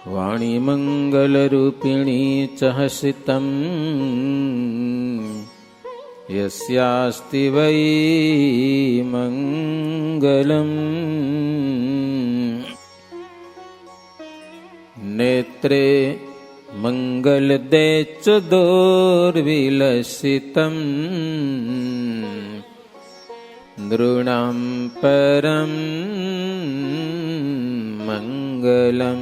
વાણી મંગલરૂપિણી ચ હસિતં યસ્યાસ્તિ વૈ મંગલમ નેત્રે મંગલદે ચ દોર્વિલસિતં નૃણાં પરમ મંગલમ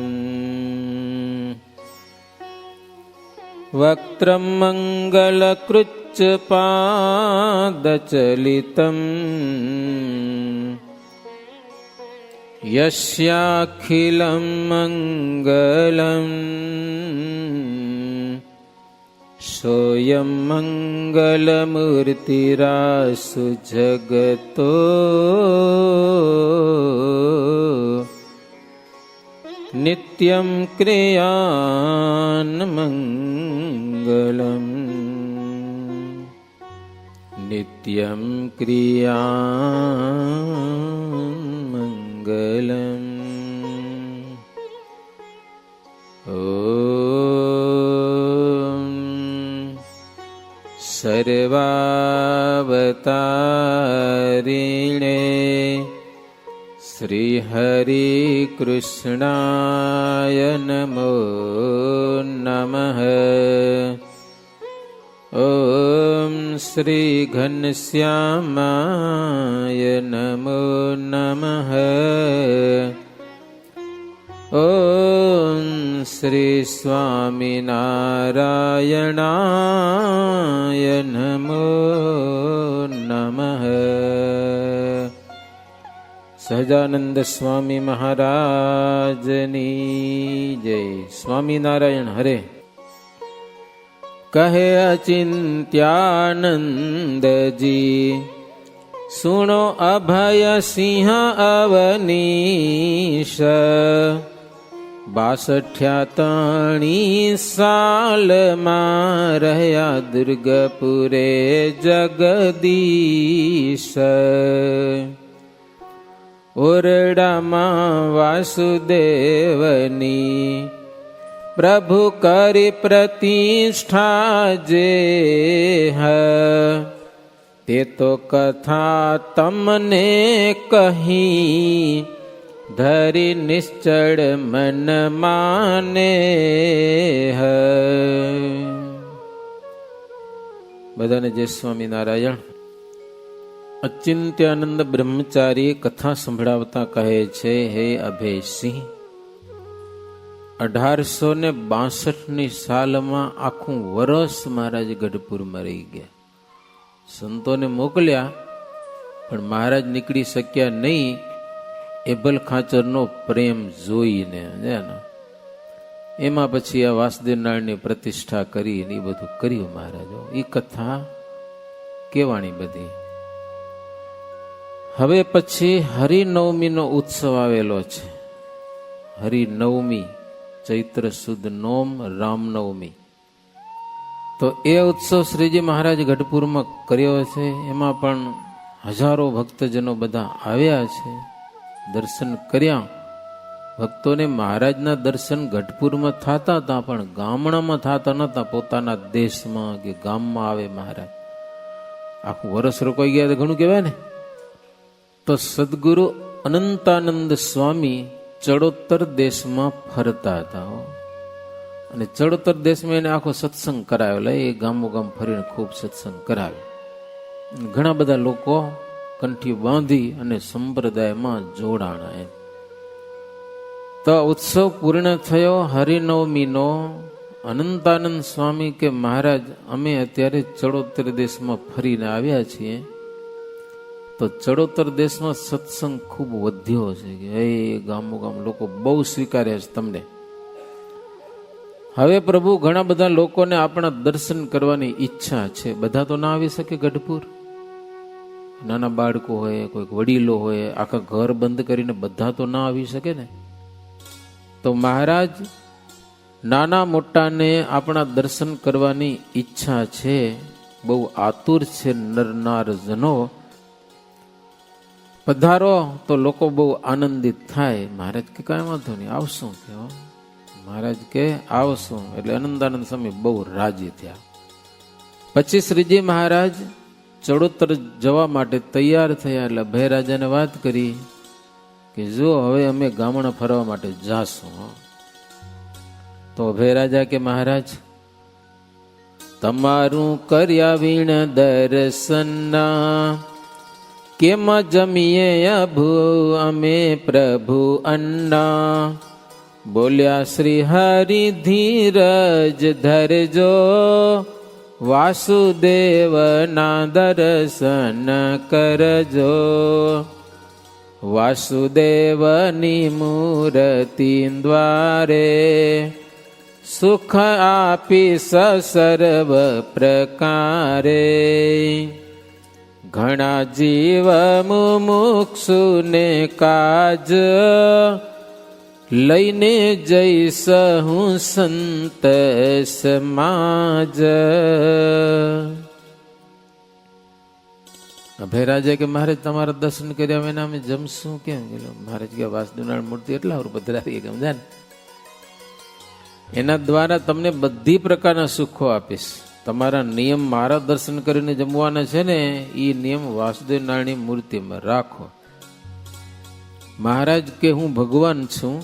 વક્ત્રમ મંગલકૃચ્ચ પાદચલિતં યસ્યાખિલં મંગલં સોયં મંગલમૂર્તિરાસુ જગતો નિત્યં ક્રિયાન મંગલમ નિત્યં ક્રિયાન મંગલમ. ઓમ સર્વાવતારિણે શ્રી હરિ કૃષ્ણાય નમો નમઃ. ઓમ શ્રી ઘનશ્યામાય નમો નમઃ. ઓમ શ્રી સ્વામિનારાયણાય નમો નમઃ. સહજાનંદ સ્વામી મહારાજની જય. સ્વામિનારાયણ હરે. કહે અચિંત્યાનંદજી સુણો અભય સિંહ અવનીશ 62 સાલમાં રહ્યા દુર્ગપુરે જગદીશ. ઓરડામાં વાસુદેવની પ્રભુ કરી પ્રતિષ્ઠા જે તે તો કથા તમને કહી ધરી નિશ્ચળ મન માને. બધાને જય સ્વામિનારાયણ. અચિંત્યાનંદ બ્રહ્મચારી કથા સંભળાવતા કહે છે, હે અભયસિંહ, 1862 સાલમાં આખું વરસ મહારાજ ગઢપુરમાં રહી ગયા. સંતોને મોકલ્યા પણ મહારાજ નીકળી શક્યા નહીં. એબલ ખાચરનો પ્રેમ જોઈને એમાં પછી આ વાસુદેવનારાયણની પ્રતિષ્ઠા કરી એ બધું કર્યું મહારાજો. એ કથા કેવાણી બધી. હવે પછી હરિનવમીનો ઉત્સવ આવેલો છે. હરિનવમી ચૈત્ર સુદ નોમ રામનવમી. તો એ ઉત્સવ શ્રીજી મહારાજ ગઢપુરમાં કર્યો છે. એમાં પણ હજારો ભક્તજનો બધા આવ્યા છે, દર્શન કર્યા. ભક્તોને મહારાજના દર્શન ગઢપુરમાં થતા હતા પણ ગામડામાં થતા નતા. પોતાના દેશમાં કે ગામમાં આવે મહારાજ. આખું વરસ રોકાઈ ગયા તો ઘણું કહેવાય ને. તો સદગુરુ અનંતાનંદ સ્વામી ચડોતર દેશમાં ફરતા હતા અને ચડોતર દેશમાં એને આખો સત્સંગ કરાવેલો. એ ગામો ગામ ફરીને ખૂબ સત્સંગ કરાવે. ઘણા બધા લોકો કંઠી બાંધી અને સંપ્રદાયમાં જોડાણા. એમ તો ઉત્સવ પૂર્ણ થયો હરિનવમીનો. અનંતાનંદ સ્વામી કે મહારાજ, અમે અત્યારે ચડોતર દેશમાં ફરીને આવ્યા છીએ. તો ચડોતર દેશમાં સત્સંગ ખૂબ વધ્યો છે કે એ ગામો ગામ લોકો બહુ સ્વીકાર્યા છે તમને. હવે પ્રભુ ઘણા બધા લોકોને આપણા દર્શન કરવાની ઈચ્છા છે. બધા તો ના આવી શકે ગઢપુર. નાના બાળકો હોય, કોઈક વડીલો હોય, આખા ઘર બંધ કરીને બધા તો ના આવી શકે ને. તો મહારાજ નાના મોટાને આપણા દર્શન કરવાની ઈચ્છા છે, બહુ આતુર છે નરનાર જનો. પધારો તો લોકો બહુ આનંદિત થાય. મહારાજ કે કાંઈ વાંધો નહીં, આવશું કે મહારાજ કે આવશું. એટલે અનંતાનંદ સ્વામી બહુ રાજી થયા. પછી શ્રીજી મહારાજ ચડોતર જવા માટે તૈયાર થયા. એટલે અભય રાજાને વાત કરી કે જો હવે અમે ગામડા ફરવા માટે જાશું. તો અભય રાજા કે મહારાજ તમારું કર્યા વીણ દર્શનના કેમ જમીએ અભુ અમે પ્રભુ અન્ના. બોલ્યા શ્રી હરિ ધીરજ ધરજો વાસુદેવના દર્શન કરજો. વાસુદેવની મૂર્તિ દ્વારે સુખ આપી સર્વ પ્રકારે. ઘણા જીવ મુમુક્ષુને કાજ લઈને જઈશ હું સંત સમાજ. અભય રાજા કે મહારાજ તમારા દર્શન કર્યા વિના અમે જમશું કેમ? મહારાજ કે વાસુદેવની મૂર્તિ એટલા વર પધરાવી સમજા ને, એના દ્વારા તમને બધી પ્રકારના સુખો આપીશ. તમારા નિયમ મારા દર્શન કરીને જમવાના છે ને, એ નિયમ વાસુદેવ નારાયણની મૂર્તિમાં રાખો. મહારાજ કે હું ભગવાન છું,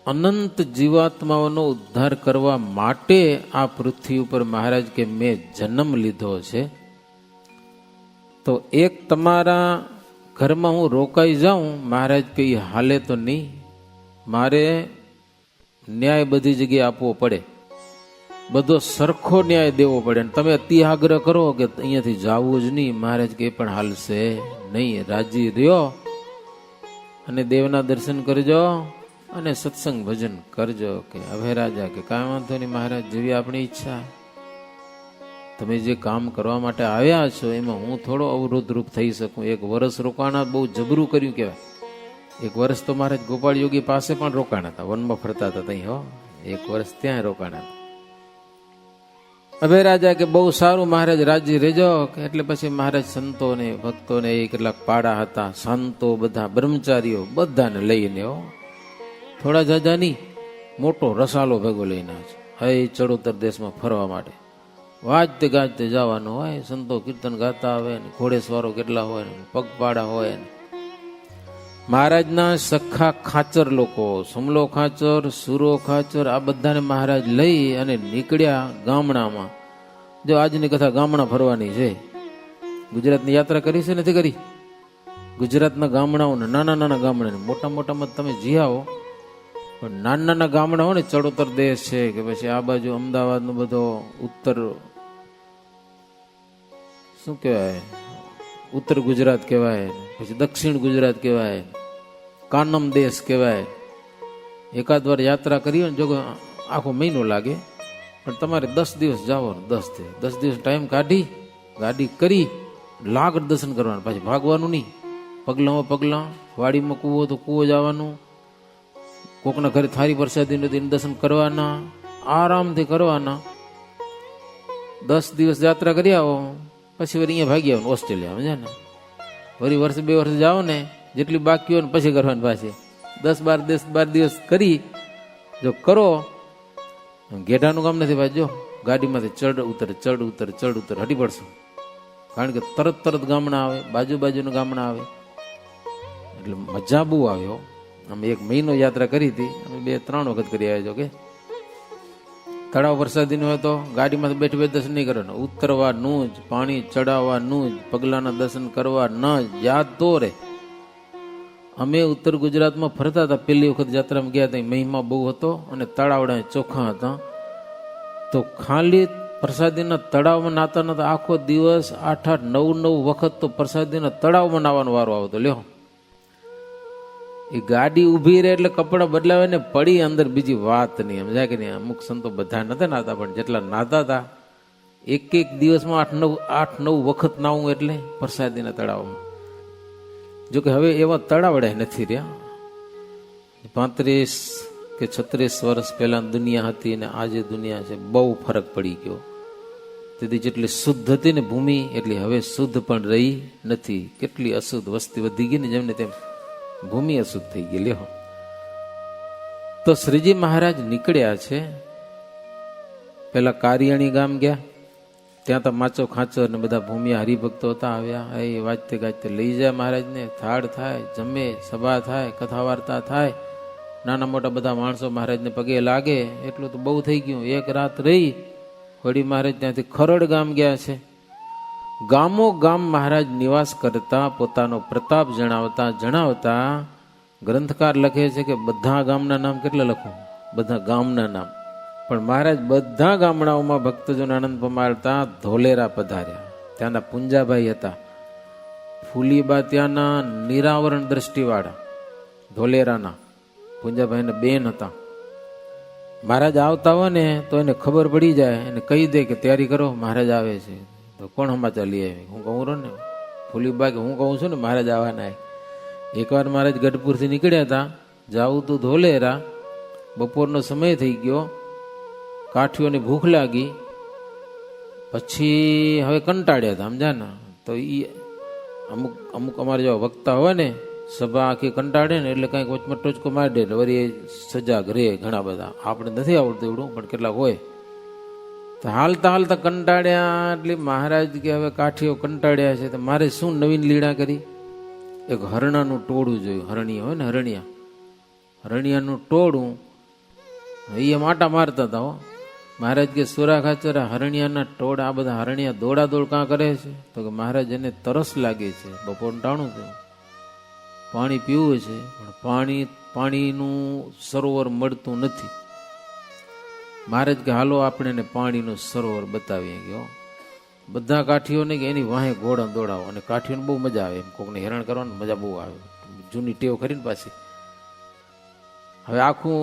અનંત જીવાત્માઓનો ઉદ્ધાર કરવા માટે આ પૃથ્વી ઉપર મહારાજ કે મેં જન્મ લીધો છે. તો એક તમારા ઘરમાં હું રોકાઈ જાઉં મહારાજ કે એ હાલે તો નહીં. મારે ન્યાય બધી જગ્યાએ આપવો પડે, બધો સરખો ન્યાય દેવો પડે. અને તમે અતિ આગ્રહ કરો કે અહીંયાથી જવું જ નહીં, મહારાજ કે એ પણ હાલશે નહીં. રાજી રહ્યો અને દેવના દર્શન કરજો અને સત્સંગ ભજન કરજો. કે હવે રાજા કે કાંઈ વાંધો નહીં મહારાજ, જેવી આપણી ઈચ્છા. તમે જે કામ કરવા માટે આવ્યા છો એમાં હું થોડો અવરોધરૂપ થઈ શકું. એક વર્ષ રોકાણા બહુ જબરું કર્યું કહેવાય. એક વર્ષ તો મહારાજ ગોપાળ યોગી પાસે પણ રોકાણા હતા, વનમાં ફરતા હતા ત્યાં. હો, એક વર્ષ ત્યાં રોકાણા હતા. અભય રાજા કે બહુ સારું મહારાજ, રાજી રહેજો. એટલે પછી મહારાજ સંતોને ભક્તોને એ કેટલાક પાડા હતા, સંતો બધા બ્રહ્મચારીઓ બધાને લઈને, હો થોડા જાજા નહીં, મોટો રસાલો ભેગો લઈને આવે છે. હવે ચડોતર દેશમાં ફરવા માટે વાજતે ગાજતે જવાનું હોય. સંતો કીર્તન ગાતા આવે ને, ઘોડેસવારો કેટલા હોય ને, પગપાળા હોય ને. મહારાજના સખા ખાચર લોકો, સમલો ખાચર, સુરો ખાચર, આ બધાને મહારાજ લઈ અને નીકળ્યા ગામડામાં. જો આજની કથા ગામડા ફરવાની છે. ગુજરાતની યાત્રા કરી છે નથી કરી? ગુજરાતના ગામડાઓને, નાના નાના ગામડાને, મોટા મોટામાં તમે જી આવો, પણ નાના નાના ગામડાઓ ને, ચડોતર દેશ છે કે પછી આ બાજુ અમદાવાદનો બધો ઉત્તર, શું કહેવાય, ઉત્તર ગુજરાત કહેવાય, પછી દક્ષિણ ગુજરાત કહેવાય, કાનમ દેશ કહેવાય. એકાદ વાર યાત્રા કરી હોય ને, જો આખો મહિનો લાગે, પણ તમારે 10 દિવસ જવાનું. 10 દિવસ ટાઈમ કાઢી ગાડી કરી લાગડ દર્શન કરવાનું. પાછી ભાગવાનું નહીં, પગલામાં પગલા. વાડીમાં કૂવો તો કૂવો જવાનું, કોકના ઘરે થારી પ્રસાદી નથી, દર્શન કરવાના, આરામથી કરવાના. 10 દિવસ યાત્રા કરી આવો, પછી વળી અહીંયા ભાગી આવવાનું ઓસ્ટ્રેલિયા, સમજ્યા ને. વળી વર્ષ 2 વર્ષ જાઓ ને, જેટલી બાકી હોય ને પછી કરવાની. પાછી 10-12 દિવસ કરી જો કરો, ઘેટાનું કામ નથી. ભાઈ જો ગાડીમાંથી ચડ ઉતર હટી પડશો. કારણ કે તરત ગામડા આવે, બાજુના ગામડા આવે, એટલે મજા બહુ આવ્યો. અમે 1 મહિનો યાત્રા કરી હતી, અમે 2-3 વખત કરી આવ્યા. છો કે તળાવ વરસાદી હોય તો ગાડીમાં બેઠી દર્શન નહીં કરવાનું, ઉતરવાનું જ, પાણી ચડાવવાનું જ, પગલાના દર્શન કરવા ન યાદ તો રે. અમે ઉત્તર ગુજરાતમાં ફરતા હતા, પહેલી વખત યાત્રામાં ગયા હતા, મહિમા બહુ હતો અને તળાવડા ચોખ્ખા હતા. તો ખાલી પ્રસાદીના તળાવમાં નાતા નતા. આખો દિવસ 8-9 વખત તો પ્રસાદીના તળાવમાં નાવાનો વારો આવતો. લ્યો, એ ગાડી ઉભી રહે એટલે કપડા બદલાવે ને પડી અંદર, બીજી વાત નહીં, સમજાય કે નહીં. અમુક સંતો બધા નતા નાતા, પણ જેટલા નાતા હતા એક દિવસમાં 8-9 વખત નાવું, એટલે પ્રસાદીના તળાવમાં. જોકે હવે એવા તળાવડા નથી રહ્યા. 35 કે 36 વર્ષ પહેલા દુનિયા હતી ને આજે દુનિયા છે, બહુ ફરક પડી ગયો. તેથી જેટલી શુદ્ધ હતી ને ભૂમિ, એટલી હવે શુદ્ધ પણ રહી નથી. કેટલી અશુદ્ધ વસ્તી વધી ગઈ ને, જેમને તેમ ભૂમિ અશુદ્ધ થઈ ગઈ. લ્યો, તો શ્રીજી મહારાજ નીકળ્યા છે. પેલા કારિયાણી ગામ ગયા, ત્યાં તો માચો ખાંચો ને બધા ભૂમિયા હરિભક્તો હતા, આવ્યા. એ વાંચતે ગાજતે લઈ જાય મહારાજને. થાળ થાય, જમે, સભા થાય, કથા વાર્તા થાય, નાના મોટા બધા માણસો મહારાજને પગે લાગે. એટલું તો બહુ થઈ ગયું. એક રાત રહી વળી મહારાજ ત્યાંથી ખરડ ગામ ગયા છે. ગામો ગામ મહારાજ નિવાસ કરતા પોતાનો પ્રતાપ જણાવતા ગ્રંથકાર લખે છે કે બધા ગામના નામ કેટલા લખું? બધા ગામના નામ. પણ મહારાજ બધા ગામડાઓમાં ભક્તજનો આનંદ પમાડતા ધોલેરા પધાર્યા. ત્યાંના પુંજાભાઈ હતા. ફૂલીબા ત્યાંના નિરાવરણ દ્રષ્ટિવાળા ધોલેરાના પુંજાભાઈના બેન હતા. મહારાજ આવતા હોય ને તો એને ખબર પડી જાય, એને કહી દે કે તૈયારી કરો, મહારાજ આવે છે. તો કોણ સમાચાર લઈ આવી? હું કહું રહો ને ફૂલીબા કે હું કહું છું ને મહારાજ આવવાના. એકવાર મહારાજ ગઢપુરથી નીકળ્યા હતા, જાવું તું ધોલેરા. બપોરનો સમય થઈ ગયો, કાઠીઓની ભૂખ લાગી, પછી હવે કંટાળ્યા હતા સમજા ને. તો એ અમુક અમારે જેવા વક્તા હોય ને, સભા આખી કંટાળે ને એટલે કંઈક વચમાં ટોચકો મારી દે, વળી એ સજાગ રહે ઘણા બધા. આપણે નથી આવડતું એવડું, પણ કેટલાક હોય. તો હાલતા હાલતા કંટાળ્યા. એટલે મહારાજ કે હવે કાઠીઓ કંટાળ્યા છે તો મારે શું નવીન લીણા કરી? એક હરણાનું ટોળું જોયું. હરણિયા હોય ને, હરણિયાનું ટોળું એ માટા મારતા હતા. હો મહારાજ કે સુરા ખાચરા હરણિયાના ટોળ, આ બધા હરણિયા દોડા દોડ કાં કરે છે? તો કે મહારાજ એને તરસ લાગે છે, બપોરનું ટાણું થયું, પાણી પીવું છે, પણ પાણીનું સરોવર મળતું નથી. મહારાજ કે હાલો આપણે એને પાણીનું સરોવર બતાવીએ. ગયો બધા કાઠીઓને કે એની વાહે ઘોડા દોડાવો. અને કાઠીઓને બહુ મજા આવે, એમ કોકને હેરાન કરવાની મજા બહુ આવે, જૂની ટેવ ખરીને પાછી. હવે આખું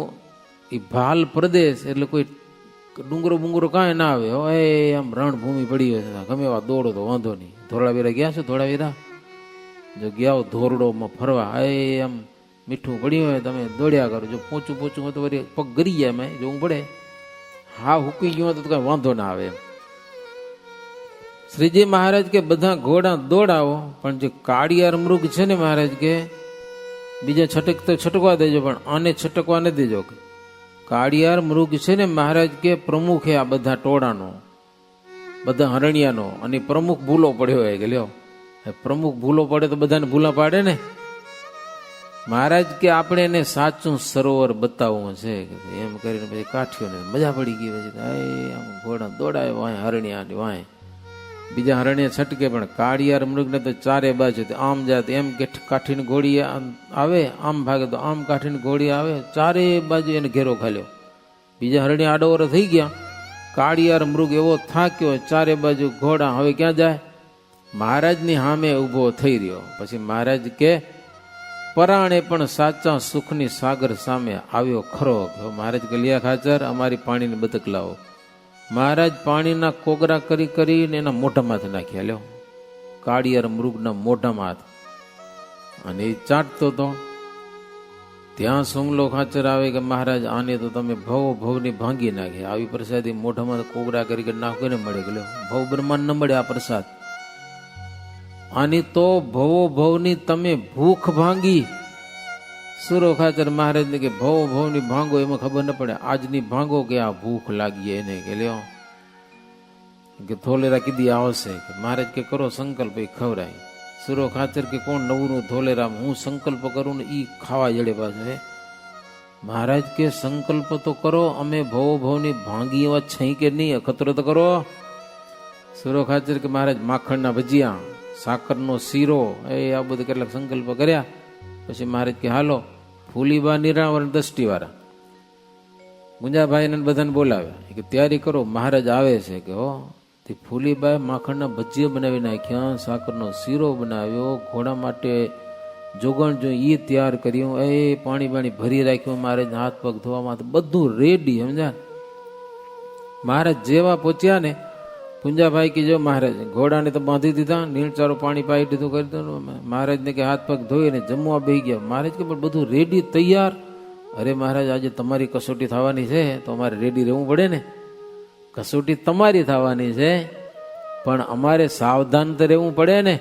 એ ભાલ પ્રદેશ એટલે કોઈ ડુંગરો બુંગરો કાંઈ ના આવે. એ આમ રણભૂમિ પડી હોય છે, ગમે એવા દોડો તો વાંધો નહીં. ધોળાવીરા ગયા છો? ધોળાવીરા જો ગયા હો ધોરડોમાં ફરવા, આમ મીઠું પડ્યું હોય તમે દોડ્યા કરો. જો પોચું હોય તો વળી પગ ગરી જાય, મેં જોવું પડે. હા હુકી ગયું હોય તો કઈ વાંધો ના આવે એમ. શ્રીજી મહારાજ કે બધા ઘોડા દોડાવો, પણ જે કાળિયાર મૃગ છે ને મહારાજ કે બીજા છટક તો છટકવા દેજો, પણ આને છટકવા ન દેજો. કાળિયાર મૃગ છે ને મહારાજ કે પ્રમુખ આ બધા ટોળાનો, બધા હરણિયાનો. અને પ્રમુખ ભૂલો પડ્યો હોય કે લ્યો, પ્રમુખ ભૂલો પડે તો બધાને ભૂલા પાડે ને. મહારાજ કે આપણે એને સાચું સરોવર બતાવવું છે. એમ કરીને પછી કાઠીઓને મજા પડી ગઈ. પછી આમ ઘોડા દોડાય વાય હરણિયા વાય, બીજા હરણિયા છટકે, પણ કાળિયાર મૃગને તો ચારે બાજુ આમ જાત એમ કે કાઠીની ઘોડી આવે, આમ ભાગે તો આમ કાઠીની ઘોડી આવે, ચારે બાજુ એને ઘેરો ખાલ્યો. બીજા હરણિયા આડોવરો થઈ ગયા. કાળિયાર મૃગ એવો થાક્યો, ચારે બાજુ ઘોડા, હવે ક્યાં જાય? મહારાજની સામે ઊભો થઈ રહ્યો. પછી મહારાજ કે પરાણે પણ સાચા સુખની સાગર સામે આવ્યો ખરો. મહારાજ ગલિયા ખાચર અમારી પાણીની બતક લાવો. મહારાજ પાણીના કોગરા કરી કરીને એના મોઢામાંથી નાખ્યા. લ્યો કાળિયાર મૃગના મોઢામાં હાથ, અને એ ચાટતો હતો. ત્યાં સુમલો ખાચર આવે કે મહારાજ આને તો તમે ભવની ભાંગી નાખે. આવી પ્રસાદી મોઢામાં કોગરા કરી નાખીને મળે. ગયો ભવ બ્રહ્માંડ ન મળે આ પ્રસાદ. આની તો ભવની તમે ભૂખ ભાંગી. સુરો ખાચર મહારાજ ને કે ભવની ભાંગો, એમાં ખબર ન પડે આજની ભાંગો કે આ ભૂખ લાગી એને. કે લ્યો કે ધોલેરા કીધી આવશે. કે મહારાજ કે કરો સંકલ્પ, એ ખવરાય. સુરો ખાચર કે કોણ નવરું ધોલેરા, હું સંકલ્પ કરું ને ઈ ખાવા જડે પાછું. મહારાજ કે સંકલ્પ તો કરો, અમે ભવની ભાંગી એવા છે કે નહીં, અખતરો તો કરો. સુરો ખાચર કે મહારાજ માખણના ભજીયા, સાકરનો શીરો, આ બધું કેટલાક સંકલ્પ કર્યા. પછી મહારાજ કે હાલો ફૂલીબા નિરાવરણ દ્રષ્ટિવાળા ગુંજાભાઈને બધાને બોલાવ્યા કે તૈયારી કરો, મહારાજ આવે છે. કે હો તે ફૂલીબાએ માખણના ભજીયા બનાવી નાખ્યા, સાકરનો શીરો બનાવ્યો, ઘોડા માટે જોગણ જો એ તૈયાર કર્યું, પાણી ભરી રાખ્યું, મહારાજ હાથ પગ ધોવામાં બધું રેડી. સમજા? મહારાજ જેવા પહોંચ્યા ને, પુંજાભાઈ કે જો મહારાજ ઘોડાને તો બાંધી દીધા, નીણચારો પાણી પાઈ દીધું, કરી દીધું. મહારાજને કે હાથ પગ ધોઈને જમવા બેસી ગયા. મહારાજ કે પણ બધું રેડી તૈયાર. અરે મહારાજ આજે તમારી કસોટી થવાની છે તો અમારે રેડી રહેવું પડે ને. કસોટી તમારી થવાની છે પણ અમારે સાવધાન તો રહેવું પડે ને.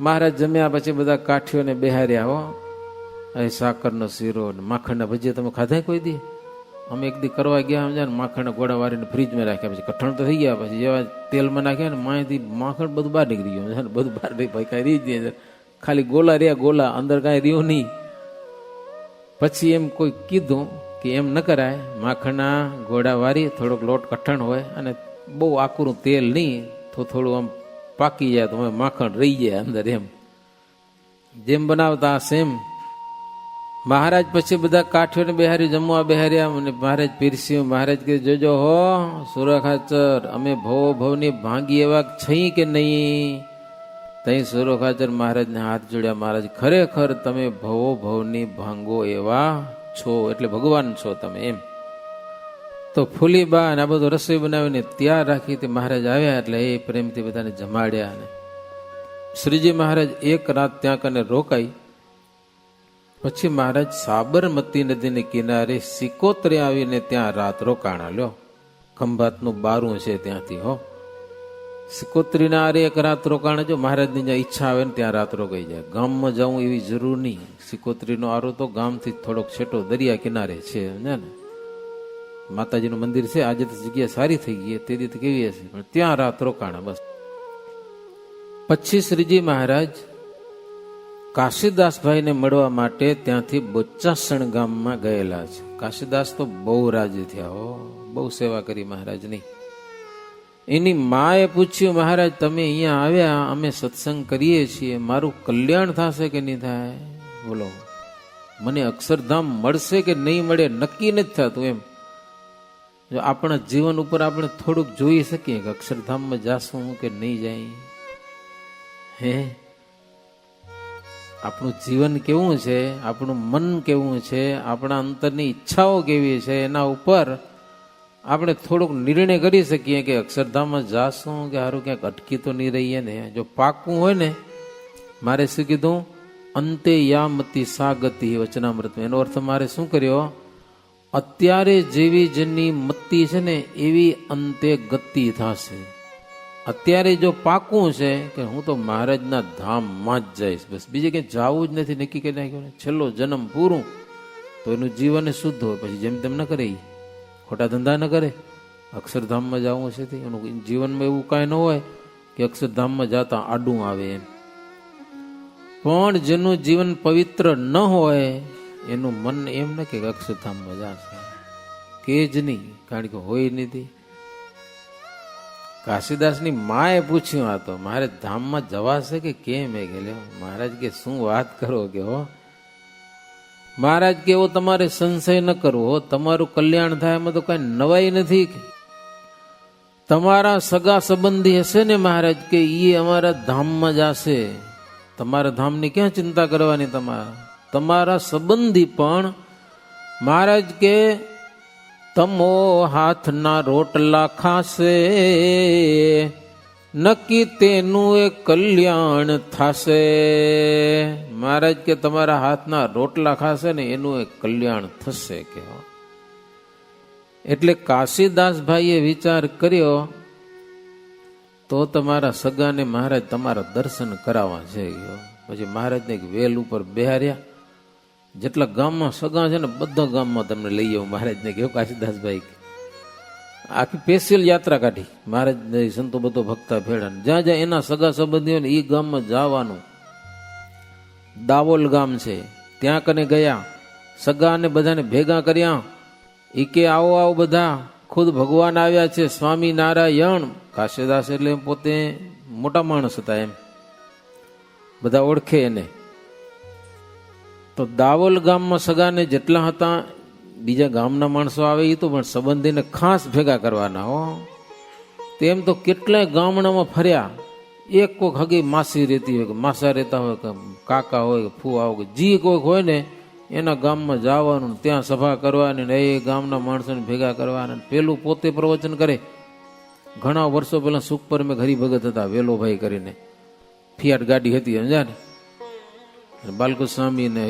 મહારાજ જમ્યા પછી બધા કાઠીઓને બેહાર્યા. હો અહીં સાકરનો શીરો ને માખણના ભજીયા તમે ખાધા કોઈ દી? અમે એક દી કરવા ગયા સમજ્યા ને માખણના ગોળા વાળીને ફ્રીજમાં રાખ્યા, પછી કઠણ તો થઈ ગયા, પછી જેવા તેલમાં નાખ્યા ને માહિતી માખણ બધું બહાર નીકળી ગયું છે, બધું બહાર નહીં, ભાઈ કાંઈ રહી જ ખાલી ગોલા રહ્યા, ગોલા અંદર કાંઈ રહ્યું નહીં. પછી એમ કોઈ કીધું કે એમ ન કરાય, માખણના ગોળા વારી થોડોક લોટ કઠણ હોય અને બહુ આકરું તેલ નહીં, તો થોડું આમ પાકી જાય તો માખણ રહી જાય અંદર, એમ જેમ બનાવતા સેમ. મહારાજ પછી બધા કાઠીઓને બેહારી જમવા બેહાર્યા અને મહારાજ પીરસ્યું. મહારાજ કે જોજો હો સુરખાચર, અમે ભવો ભવની ભાંગી એવા છઈ કે નહીં? તઈ સુરખાચર મહારાજને હાથ જોડ્યા. મહારાજ ખરેખર તમે ભવો ભવની ભાંગો એવા છો, એટલે ભગવાન છો તમે, એમ. તો ફૂલીબા અને આ બધું રસોઈ બનાવીને તૈયાર રાખી તે મહારાજ આવ્યા, એટલે એ પ્રેમથી બધાને જમાડ્યા. અને શ્રીજી મહારાજ એક રાત ત્યાં કને રોકાઈ. પછી મહારાજ સાબરમતી નદીને કિનારે સિકોતરે આવીને ત્યાં રાત રોકાણા. લ્યો, ખંભાતનું બારું છે ત્યાંથી, હો સિકોતરીના આરે એક રાત રોકાણા. જો મહારાજની જ્યાં ઈચ્છા આવે ને ત્યાં રાત રોકાઈ જાય. ગામમાં જવું એવી જરૂર નહીં. સિકોતરીનો આરો તો ગામથી થોડોક છેટો દરિયા કિનારે છે ને, માતાજીનું મંદિર છે. આજે તો જગ્યા સારી થઈ ગઈ, તે રીતે કેવી હશે, પણ ત્યાં રાત રોકાણા બસ. પછી શ્રીજી મહારાજ કાશીદાસભાઈને મળવા માટે ત્યાંથી બોચાસણ ગામમાં ગયેલા છે. કાશીદાસ તો બહુ રાજી થયા, હો બહુ સેવા કરી મહારાજની. એની માએ પૂછ્યું, મહારાજ તમે અહીંયા આવ્યા, અમે સત્સંગ કરીએ છીએ, મારું કલ્યાણ થશે કે નહીં થાય? બોલો, મને અક્ષરધામ મળશે કે નહીં મળે નક્કી નથી થતું. એમ જો આપણા જીવન ઉપર આપણે થોડુંક જોઈ શકીએ કે અક્ષરધામમાં જાશું કે નહીં જાય. હે, આપણું જીવન કેવું છે, આપણું મન કેવું છે, આપણા અંતરની ઈચ્છાઓ કેવી છે, એના ઉપર આપણે થોડોક નિર્ણય કરી શકીએ કે અક્ષરધામમાં જાશું કે સારું ક્યાંક અટકી તો નહીં રહીએ ને. જો પાકું હોય ને, મારે શું કીધું? અંતે યામતી સા ગતિ વચનામૃત. એનો અર્થ મારે શું કર્યો? અત્યારે જેવી જેની મતિ છે ને એવી અંતે ગતિ થશે. અત્યારે જો પાકું છે કે હું તો મહારાજના ધામમાં જ જઈશ, બસ બીજે ક્યાંય જવું જ નથી, નક્કી કરી નાખ્યું. છેલ્લો જન્મ પૂરું તો એનું જીવન શુદ્ધ હોય, પછી જેમ તેમ ન કરે, ખોટા ધંધા ન કરે. અક્ષરધામમાં જવું છે એનું જીવનમાં એવું કાંઈ ન હોય કે અક્ષરધામમાં જતા આડું આવે એમ. પણ જેનું જીવન પવિત્ર ન હોય એનું મન એમ ન કે અક્ષરધામમાં જશે, કે જ નહીં, કારણ કે હોય નથી. કાશીદાસની માએ પૂછ્યું, આ તો મારે ધામમાં જવાશે કે કેમ? એ કે મહારાજ કે શું વાત કરો કે હો. મહારાજ કે એવો તમારે સંશય ન કરવો, તમારું કલ્યાણ થાય એમાં તો કઈ નવાઈ નથી. તમારા સગા સંબંધી હશે ને મહારાજ કે એ અમારા ધામમાં જશે. તમારા ધામની ક્યાં ચિંતા કરવાની? તમારા સંબંધી પણ મહારાજ કે તમો હાથના રોટલા ખાશે, નક્કી તેનું એ કલ્યાણ થશે. મહારાજ કે તમારા હાથના રોટલા ખાશે ને એનું એ કલ્યાણ થશે. કે એટલે કાશીદાસભાઈએ વિચાર કર્યો, તો તમારા સગાને મહારાજ તમારા દર્શન કરાવવા છે. પછી મહારાજને એક વેલ ઉપર બેહાર્યા. જેટલા ગામમાં સગા છે ને બધા ગામમાં તમને લઈ આવું મહારાજને કહ્યું. કાશીદાસભાઈ આખી સ્પેશિયલ યાત્રા કાઢી મહારાજ, સંતો બધો ભક્તા ભેળા, જ્યાં જ્યાં એના સગા સંબંધીઓ ને એ ગામમાં જવાનું. દાવોલ ગામ છે, ત્યાં કને ગયા, સગાને બધાને ભેગા કર્યા. એ કે આવો આવો બધા, ખુદ ભગવાન આવ્યા છે, સ્વામી નારાયણ. કાશીદાસ એટલે પોતે મોટા માણસ હતા, એમ બધા ઓળખે એને. તો દાવોલ ગામમાં સગાને જેટલા હતા, બીજા ગામના માણસો આવે એ તો પણ સંબંધીને ખાસ ભેગા કરવાના. હો તેમ તો કેટલાય ગામડામાં ફર્યા. એક કોઈક હગી માસી રહેતી હોય, કે માસા રહેતા હોય, કે કાકા હોય, કે ફૂવા હોય, કે જી કોઈક હોય ને એના ગામમાં જવાનું, ત્યાં સભા કરવાની, ને એ ગામના માણસોને ભેગા કરવાના. પેલું પોતે પ્રવચન કરે. ઘણા વર્ષો પહેલા સુખપર મેં હરિભગત હતા, વેલોભાઈ કરીને, ફિયાટ ગાડી હતી સમજ્યા ને. બાલકૃષ્ણ સ્વામી ને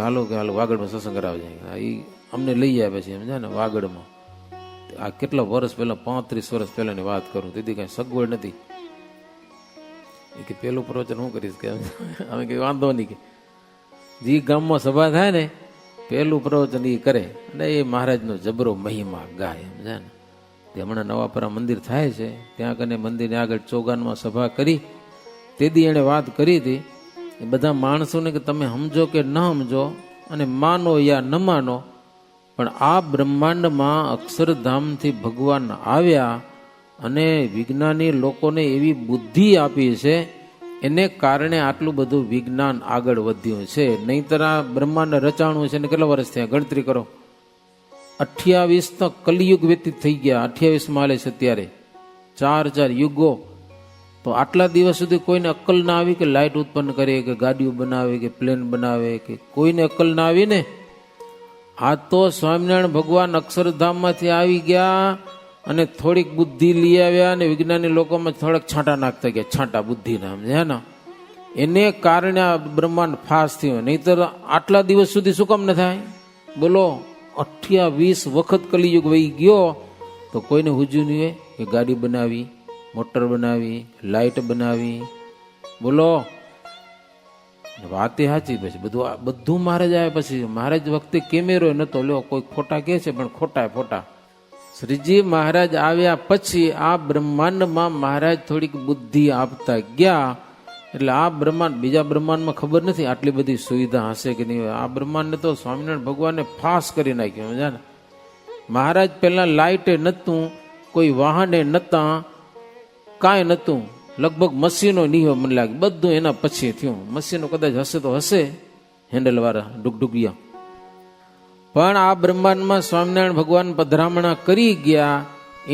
હાલો કે હાલો વાગડમાં સત્સંગ કરાવજે. એ અમને લઈ જાય પછી સમજ્યા ને વાગડમાં. આ કેટલા વર્ષ પહેલા, 35 વર્ષ પહેલાની વાત કરું. તેથી કઈ સગવડ નથી. એ કે પેલું પ્રવચન હું કરીશ કે અમે કઈ વાંધો નહીં. કે જે ગામમાં સભા થાય ને પહેલું પ્રવચન એ કરે અને એ મહારાજનો જબરો મહિમા ગાય એમ છે ને. તે હમણાં નવાપરા મંદિર થાય છે ત્યાં કને મંદિરની આગળ ચોગાનમાં સભા કરી તેથી એણે વાત કરી હતી એ બધા માણસોને કે તમે સમજો કે ન સમજો અને માનો યા ન માનો, પણ આ બ્રહ્માંડમાં અક્ષરધામથી ભગવાન આવ્યા અને વિજ્ઞાની લોકોને એવી બુદ્ધિ આપી છે એને કારણે આટલું બધું વિજ્ઞાન આગળ વધ્યું છે. નહીંતર આ બ્રહ્માંડ રચાણું છે ને કેટલા વર્ષ થયા ગણતરી કરો. 28 તો કલિયુગ વ્યતીત થઈ ગયા. 28 માલે છે અત્યારે 4 યુગો. તો આટલા દિવસ સુધી કોઈને અક્કલ ના આવી કે લાઇટ ઉત્પન્ન કરે કે ગાડીઓ બનાવે કે પ્લેન બનાવે કે કોઈને અક્કલ ના આવી ને. આ તો સ્વામિનારાયણ ભગવાન અક્ષરધામમાંથી આવી ગયા અને થોડીક બુદ્ધિ લઈ આવ્યા અને વિજ્ઞાની લોકોમાં થોડાક છાંટા નાખતા ગયા, છાંટા બુદ્ધિ નામ છે ને. એને કારણે આ બ્રહ્માંડ ફાસ થયું. નહીતર આટલા દિવસ સુધી શું કામ ન થાય બોલો. 28 વખત કલિયુગ વહી ગયો તો કોઈને હુજ્યું નહીં હોય કે ગાડી બનાવી, મોટર બનાવી, લાઇટ બનાવી. બોલો વાત એ સાચી. પછી બધું મહારાજ આવ્યા પછી મહારાજ વખતે કેમેરો નતો. લ્યો કોઈ ખોટા કહે છે પણ ખોટા. શ્રીજી મહારાજ આવ્યા પછી આ બ્રહ્માંડમાં મહારાજ થોડીક બુદ્ધિ આપતા ગયા. એટલે આ બ્રહ્માંડ બીજા બ્રહ્માંડમાં ખબર નથી આટલી બધી સુવિધા હશે કે નહીં. આ બ્રહ્માંડને તો સ્વામિનારાયણ ભગવાને ફાસ કરી નાખ્યું છે ને. મહારાજ પહેલા લાઇટે નહોતું, કોઈ વાહને નહોતા, કાંઈ નહોતું. લગભગ મશીનો નહીં હોય મને લાગે, બધું એના પછી થયું. મશીનો કદાચ હશે તો હશે હેન્ડલ વાળા ડુગડુગિયા. પણ આ બ્રહ્માંડમાં સ્વામિનારાયણ ભગવાન પધરામણા કરી ગયા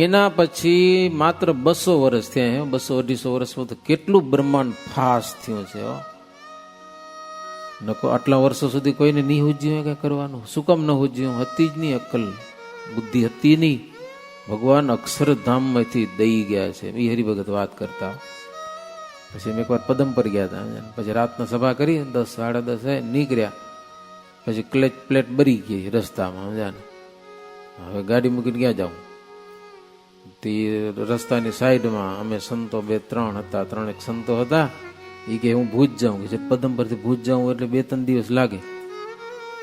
એના પછી માત્ર 200 વર્ષ થયા. 200-250 વર્ષમાં તો કેટલું બ્રહ્માંડ ફાસ થયું છે. નકો આટલા વર્ષો સુધી કોઈને નહીં હુજ્યું કઈ કરવાનું. શું કામ ન હુજ્યું? હતી જ નહીં અક્કલ, બુદ્ધિ હતી નહીં. ભગવાન અક્ષરધામમાંથી દઈ ગયા છે. એ હરિભગત વાત કરતા. પછી અમે એકવાર પદમ પર ગયા હતા. પછી રાતના સભા કરી 10-10:30 નીકળ્યા. પછી ક્લચ પ્લેટ બરી ગઈ રસ્તામાં. સમજાને હવે ગાડી મૂકીને ક્યાં જાઉં? તે રસ્તાની સાઈડમાં અમે સંતો 2-3 હતા. 3 સંતો હતા. એ કે હું ભૂજ જાઉં કે પદમ પરથી ભૂજ જાઉં એટલે 2-3 દિવસ લાગે.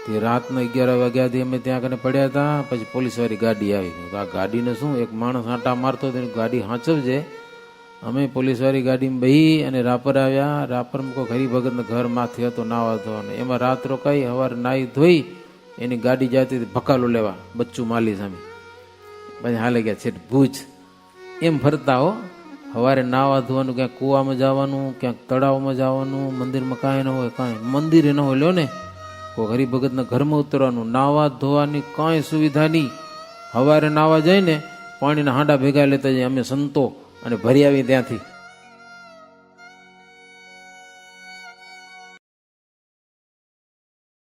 તે રાતના 11 વાગ્યાથી અમે ત્યાં કને પડ્યા હતા. પછી પોલીસ વાળી ગાડી આવી. આ ગાડીને શું એક માણસ આંટા મારતો હતો, ગાડી હાંચવજે. અમે પોલીસ વાળી ગાડીમાં બેહી અને રાપર આવ્યા. રાપરમાં કોઈ હરિભગતના ઘર માથે હતો નાવા ધોવાનું. એમાં રાત રોકાઈ. સવારે નાહી ધોઈ એની ગાડી જતી ભકાલો લેવા બચ્ચું માલી સામે. પછી હાલે ગયા છે ભૂજ. એમ ફરતા હો. સવારે નાવા ધોવાનું, ક્યાંક કૂવામાં જવાનું, ક્યાંક તળાવમાં જવાનું, મંદિરમાં કાંઈ ન હોય, કાંઈ મંદિરે ન હોય. લ્યો ને કોઈ હરિભગતના ઘરમાં ઉતરવાનું, નાવા ધોવાની કાંઈ સુવિધા નહીં. સવારે નાવા જઈને પાણીના હાંડા ભેગા લેતા જઈએ અમે સંતો અને ભરી આવી ત્યાંથી.